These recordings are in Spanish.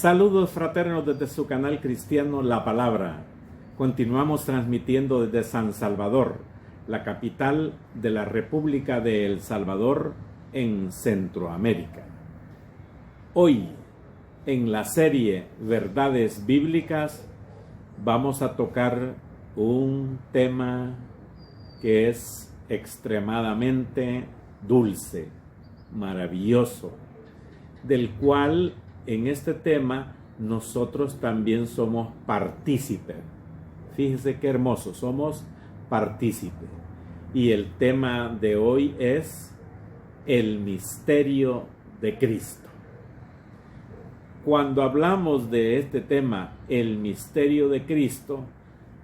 Saludos fraternos desde su canal cristiano La Palabra. Continuamos transmitiendo desde San Salvador, la capital de la República de El Salvador en Centroamérica. Hoy, en la serie Verdades Bíblicas, vamos a tocar un tema que es extremadamente dulce, maravilloso, del cual en este tema nosotros también somos partícipes. Fíjese qué hermoso, somos partícipes. Y el tema de hoy es el misterio de Cristo. Cuando hablamos de este tema, el misterio de Cristo,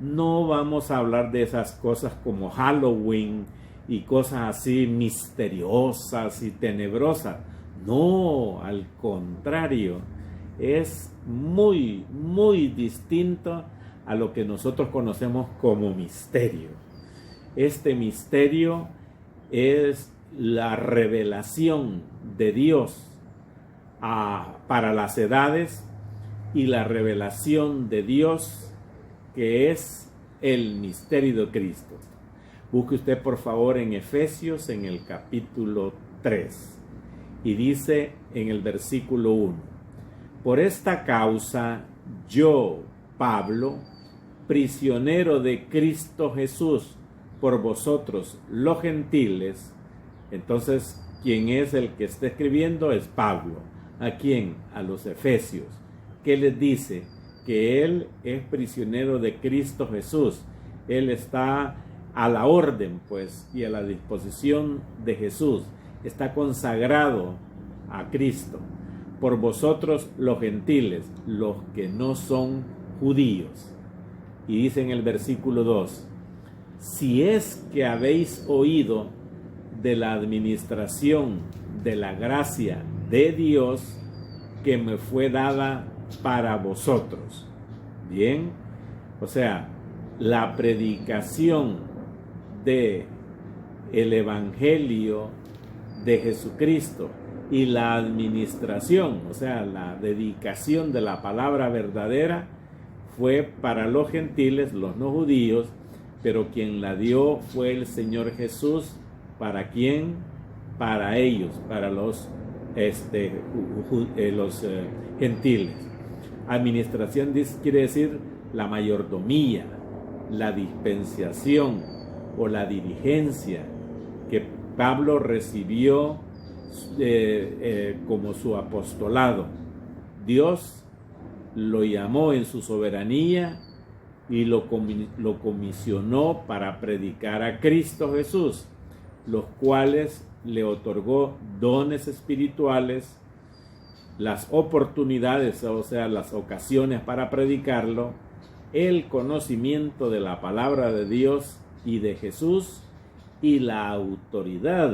no vamos a hablar de esas cosas como Halloween y cosas así misteriosas y tenebrosas. No, al contrario, es muy, muy distinto a lo que nosotros conocemos como misterio. Este misterio es la revelación de Dios para las edades y la revelación de Dios que es el misterio de Cristo. Busque usted por favor en Efesios en el capítulo 3 y dice en el versículo 1: por esta causa yo, Pablo, prisionero de Cristo Jesús, por vosotros los gentiles. Entonces, ¿quién es el que está escribiendo? Es Pablo. ¿A quién? A los efesios. ¿Qué les dice? Que él es prisionero de Cristo Jesús. Él está a la orden, pues, y a la disposición de Jesús. Está consagrado a Cristo. Por vosotros los gentiles, los que no son judíos. Y dice en el versículo 2: si es que habéis oído de la administración de la gracia de Dios que me fue dada para vosotros. Bien, o sea, la predicación de el evangelio de Jesucristo y la administración, o sea, la dedicación de la palabra verdadera fue para los gentiles, los no judíos, pero quien la dio fue el Señor Jesús. ¿Para quién? Para ellos, para los gentiles. Administración quiere decir la mayordomía, la dispensación o la dirigencia que Pablo recibió como su apostolado. Dios lo llamó en su soberanía y lo comisionó para predicar a Cristo Jesús, los cuales le otorgó dones espirituales, las oportunidades, o sea, las ocasiones para predicarlo, el conocimiento de la palabra de Dios y de Jesús, y la autoridad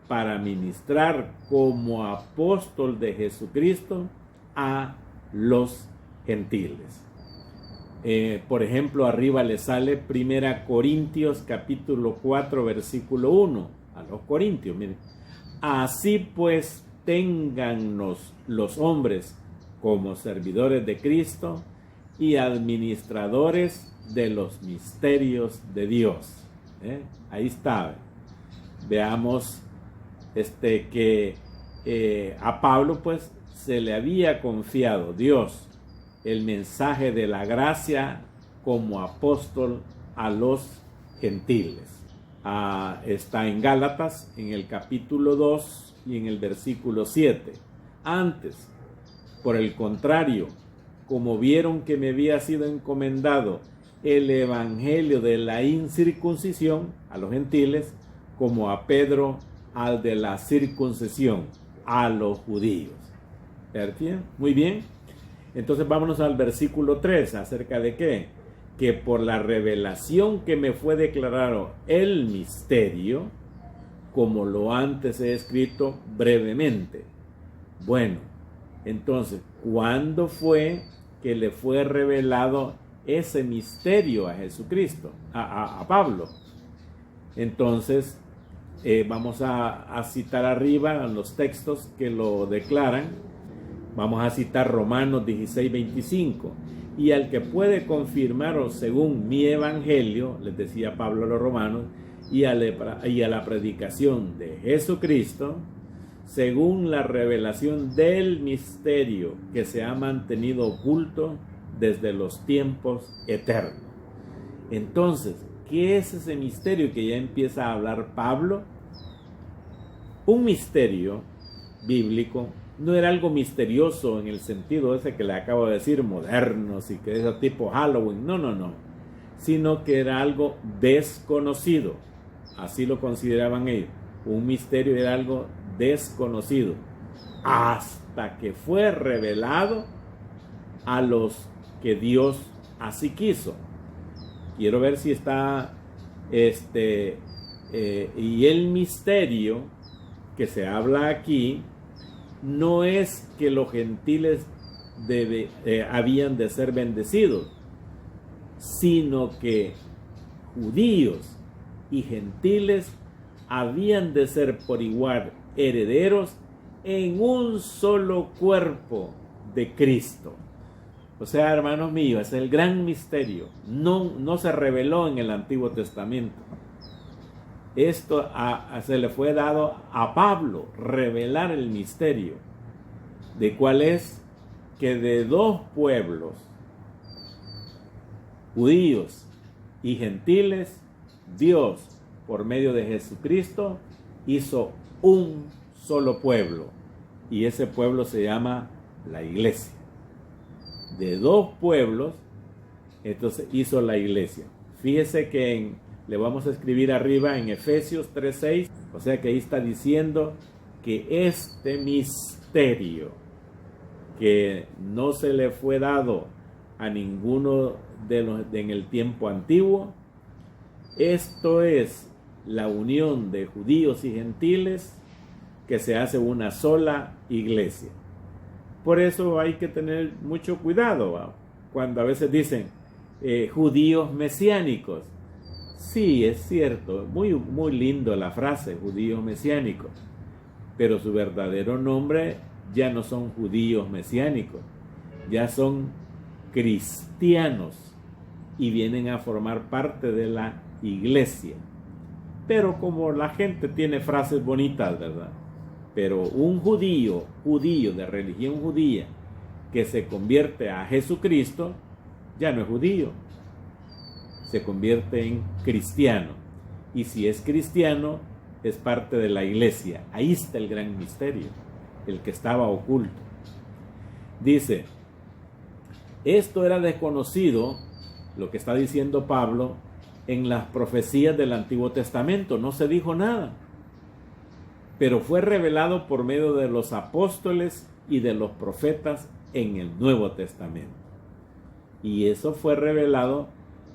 para ministrar como apóstol de Jesucristo a los gentiles. Por ejemplo, arriba le sale 1 Corintios capítulo 4 versículo 1 a los Corintios. Miren: así pues, téngannos los hombres como servidores de Cristo y administradores de los misterios de Dios. Ahí está. Veamos que a Pablo pues se le había confiado Dios el mensaje de la gracia como apóstol a los gentiles. Está en Gálatas en el capítulo 2 y en el versículo 7. Antes, por el contrario, como vieron que me había sido encomendado el evangelio de la incircuncisión a los gentiles, como a Pedro al de la circuncisión a los judíos. ¿Bien? Muy bien. Entonces vámonos al versículo 3, ¿acerca de qué? Que por la revelación que me fue declarado el misterio, como lo antes he escrito brevemente. Bueno, entonces, ¿cuándo fue que le fue revelado ese misterio a Jesucristo, a Pablo? Entonces, vamos a citar arriba los textos que lo declaran. Vamos a citar Romanos 16:25. Y al que puede confirmaros según mi evangelio, les decía Pablo a los romanos, y a la predicación de Jesucristo, según la revelación del misterio que se ha mantenido oculto desde los tiempos eternos. Entonces, ¿qué es ese misterio que ya empieza a hablar Pablo? Un misterio bíblico no era algo misterioso en el sentido ese que le acabo de decir, modernos y que es tipo Halloween, no, sino que era algo desconocido, así lo consideraban ellos. Un misterio era algo desconocido, hasta que fue revelado a los que Dios así quiso. Quiero ver si está y el misterio que se habla aquí no es que los gentiles habían de ser bendecidos, sino que judíos y gentiles habían de ser por igual herederos en un solo cuerpo de Cristo. O sea, hermanos míos, es el gran misterio. No se reveló en el Antiguo Testamento. Esto se le fue dado a Pablo, revelar el misterio. ¿De cuál es? Que de dos pueblos, judíos y gentiles, Dios, por medio de Jesucristo, hizo un solo pueblo. Y ese pueblo se llama la iglesia. De dos pueblos, entonces hizo la iglesia. Fíjese que le vamos a escribir arriba en Efesios 3:6, o sea que ahí está diciendo que este misterio que no se le fue dado a ninguno de los en el tiempo antiguo, esto es la unión de judíos y gentiles que se hace una sola iglesia. Por eso hay que tener mucho cuidado, ¿va? Cuando a veces dicen judíos mesiánicos. Sí, es cierto, muy lindo la frase, judíos mesiánicos, pero su verdadero nombre ya no son judíos mesiánicos, ya son cristianos y vienen a formar parte de la iglesia. Pero como la gente tiene frases bonitas, ¿verdad? Pero un judío de religión judía que se convierte a Jesucristo, ya no es judío, se convierte en cristiano. Y si es cristiano, es parte de la iglesia. Ahí está el gran misterio, el que estaba oculto. Dice, esto era desconocido, lo que está diciendo Pablo, en las profecías del Antiguo Testamento. No se dijo nada, pero fue revelado por medio de los apóstoles y de los profetas en el Nuevo Testamento. Y eso fue revelado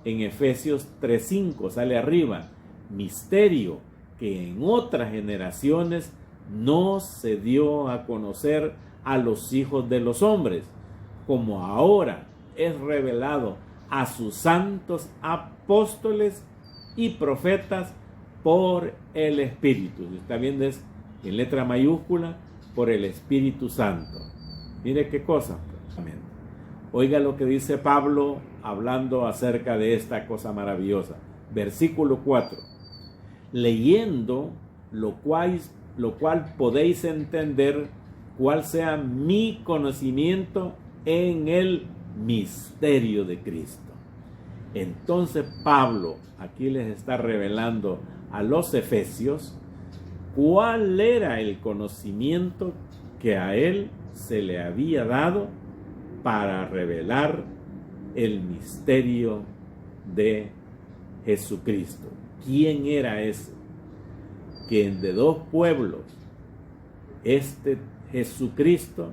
en Efesios 3:5, sale arriba, misterio que en otras generaciones no se dio a conocer a los hijos de los hombres, como ahora es revelado a sus santos apóstoles y profetas por el Espíritu. Está viendo, es en letra mayúscula, por el Espíritu Santo. Mire qué cosa. Amén. Oiga lo que dice Pablo hablando acerca de esta cosa maravillosa. Versículo 4. Leyendo lo cual podéis entender cuál sea mi conocimiento en el misterio de Cristo. Entonces Pablo aquí les está revelando a los efesios cuál era el conocimiento que a él se le había dado para revelar el misterio de Jesucristo. ¿Quién era ese? Que de dos pueblos, este Jesucristo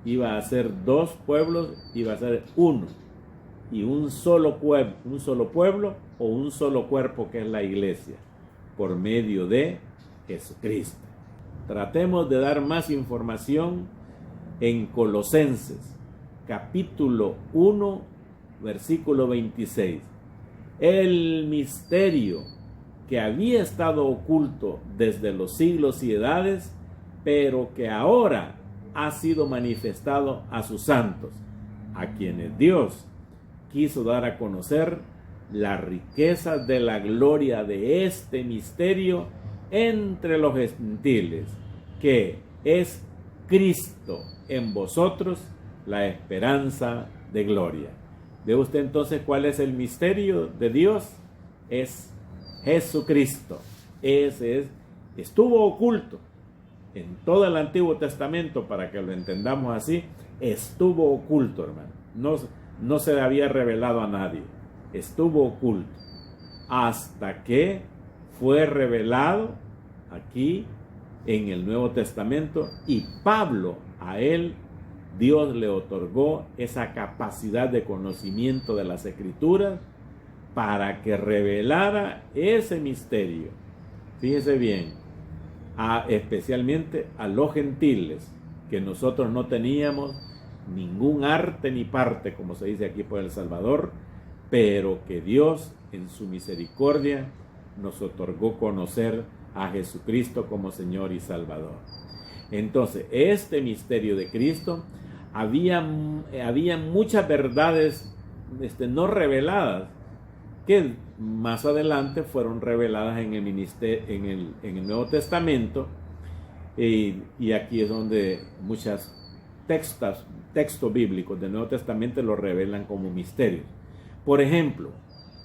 iba a ser dos pueblos, iba a ser uno, y un solo pueblo o un solo cuerpo, que es la iglesia, por medio de Jesucristo. Tratemos de dar más información en Colosenses, capítulo 1, versículo 26. El misterio que había estado oculto desde los siglos y edades, pero que ahora ha sido manifestado a sus santos, a quienes Dios quiso dar a conocer las riquezas de la gloria de este misterio entre los gentiles, que es Cristo en vosotros, la esperanza de gloria. ¿Ve usted entonces cuál es el misterio de Dios? Es Jesucristo. Ese es, estuvo oculto en todo el Antiguo Testamento, para que lo entendamos así. Estuvo oculto, hermano. No se le había revelado a nadie. Estuvo oculto hasta que fue revelado aquí en el Nuevo Testamento, y Pablo, a él Dios le otorgó esa capacidad de conocimiento de las Escrituras para que revelara ese misterio. Fíjese bien, especialmente a los gentiles, que nosotros no teníamos ningún arte ni parte, como se dice aquí por El Salvador, pero que Dios en su misericordia nos otorgó conocer a Jesucristo como Señor y Salvador. Entonces, este misterio de Cristo, había muchas verdades no reveladas, que más adelante fueron reveladas en el Nuevo Testamento, y aquí es donde muchos textos bíblicos del Nuevo Testamento lo revelan como misterios. Por ejemplo,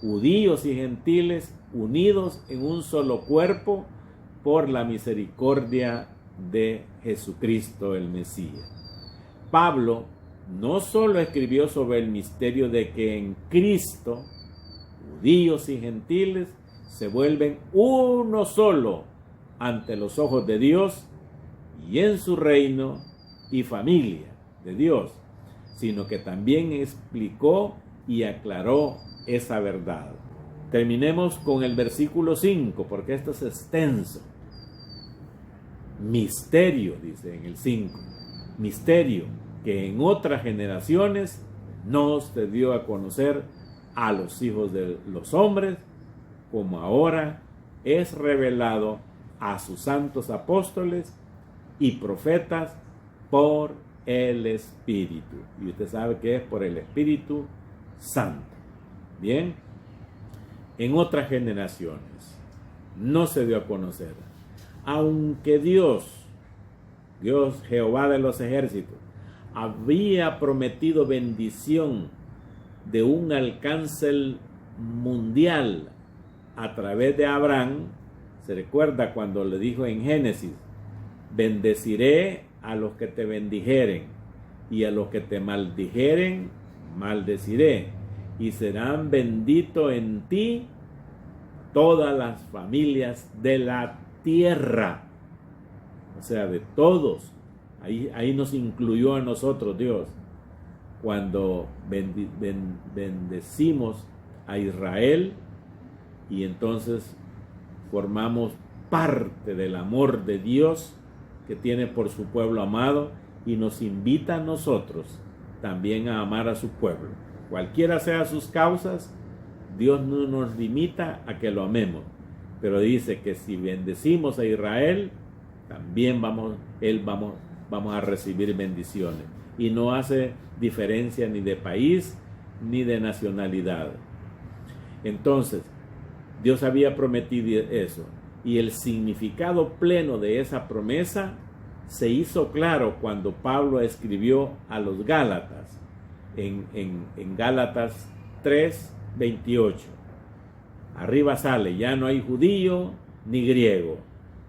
judíos y gentiles unidos en un solo cuerpo por la misericordia de Jesucristo el Mesías. Pablo no solo escribió sobre el misterio de que en Cristo judíos y gentiles se vuelven uno solo ante los ojos de Dios y en su reino y familia de Dios, sino que también explicó y aclaró esa verdad. Terminemos con el versículo 5, porque esto es extenso. Misterio, dice en el 5, misterio que en otras generaciones no se dio a conocer a los hijos de los hombres, como ahora es revelado a sus santos apóstoles y profetas por el Espíritu. Y usted sabe que es por el Espíritu Santo. Bien, en otras generaciones no se dio a conocer, aunque Dios Jehová de los ejércitos, había prometido bendición de un alcance mundial a través de Abraham. Se recuerda cuando le dijo en Génesis: bendeciré a los que te bendijeren, y a los que te maldijeren maldeciré, y serán benditos en ti todas las familias de la tierra. O sea, de todos. Ahí nos incluyó a nosotros Dios, cuando bendecimos a Israel, y entonces formamos parte del amor de Dios que tiene por su pueblo amado, y nos invita a nosotros también a amar a su pueblo. Cualquiera sean sus causas, Dios no nos limita a que lo amemos, pero dice que si bendecimos a Israel, también vamos a recibir bendiciones, y no hace diferencia ni de país ni de nacionalidad. Entonces, Dios había prometido eso, y el significado pleno de esa promesa se hizo claro cuando Pablo escribió a los Gálatas, en Gálatas 3:28. Arriba sale: ya no hay judío ni griego,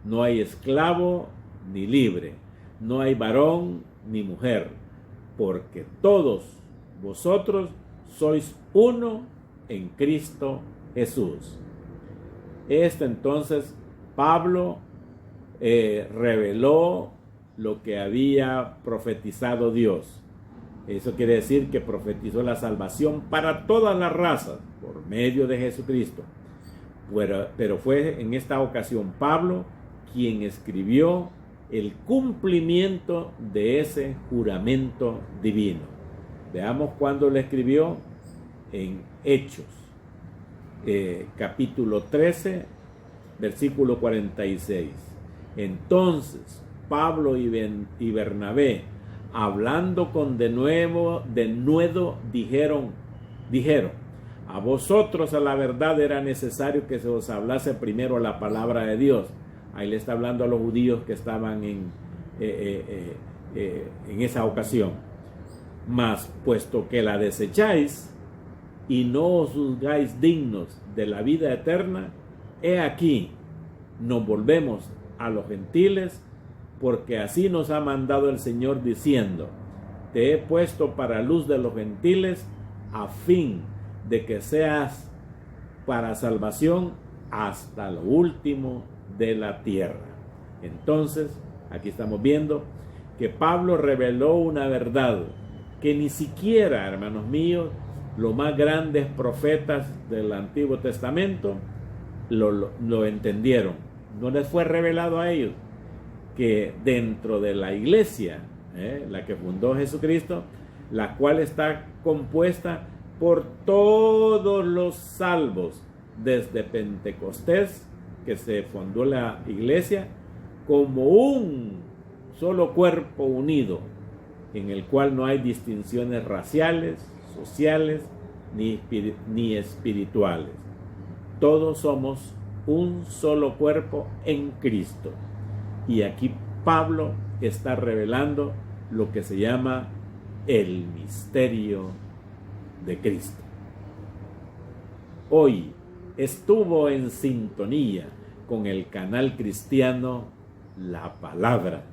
no hay esclavo ni libre, no hay varón ni mujer, porque todos vosotros sois uno en Cristo Jesús. Entonces Pablo reveló lo que había profetizado Dios. Eso quiere decir que profetizó la salvación para todas las razas por medio de Jesucristo. Pero fue en esta ocasión Pablo quien escribió el cumplimiento de ese juramento divino. Veamos cuándo lo escribió: en Hechos, capítulo 13, versículo 46. Entonces, Pablo y Bernabé, hablando con denuedo, dijeron, a vosotros a la verdad era necesario que se os hablase primero la palabra de Dios. Ahí le está hablando a los judíos que estaban en esa ocasión. Mas puesto que la desecháis y no os juzgáis dignos de la vida eterna, he aquí, nos volvemos a los gentiles, porque así nos ha mandado el Señor diciendo, te he puesto para luz de los gentiles, a fin de que seas para salvación hasta lo último de la tierra. Entonces, aquí estamos viendo que Pablo reveló una verdad que ni siquiera, hermanos míos, los más grandes profetas del Antiguo Testamento lo entendieron. No les fue revelado a ellos que dentro de la iglesia, la que fundó Jesucristo, la cual está compuesta por todos los salvos desde Pentecostés, que se fundó la iglesia, como un solo cuerpo unido, en el cual no hay distinciones raciales, sociales, ni espirituales. Todos somos un solo cuerpo en Cristo. Y aquí Pablo está revelando lo que se llama el misterio de Cristo. Hoy estuvo en sintonía con el canal cristiano La Palabra.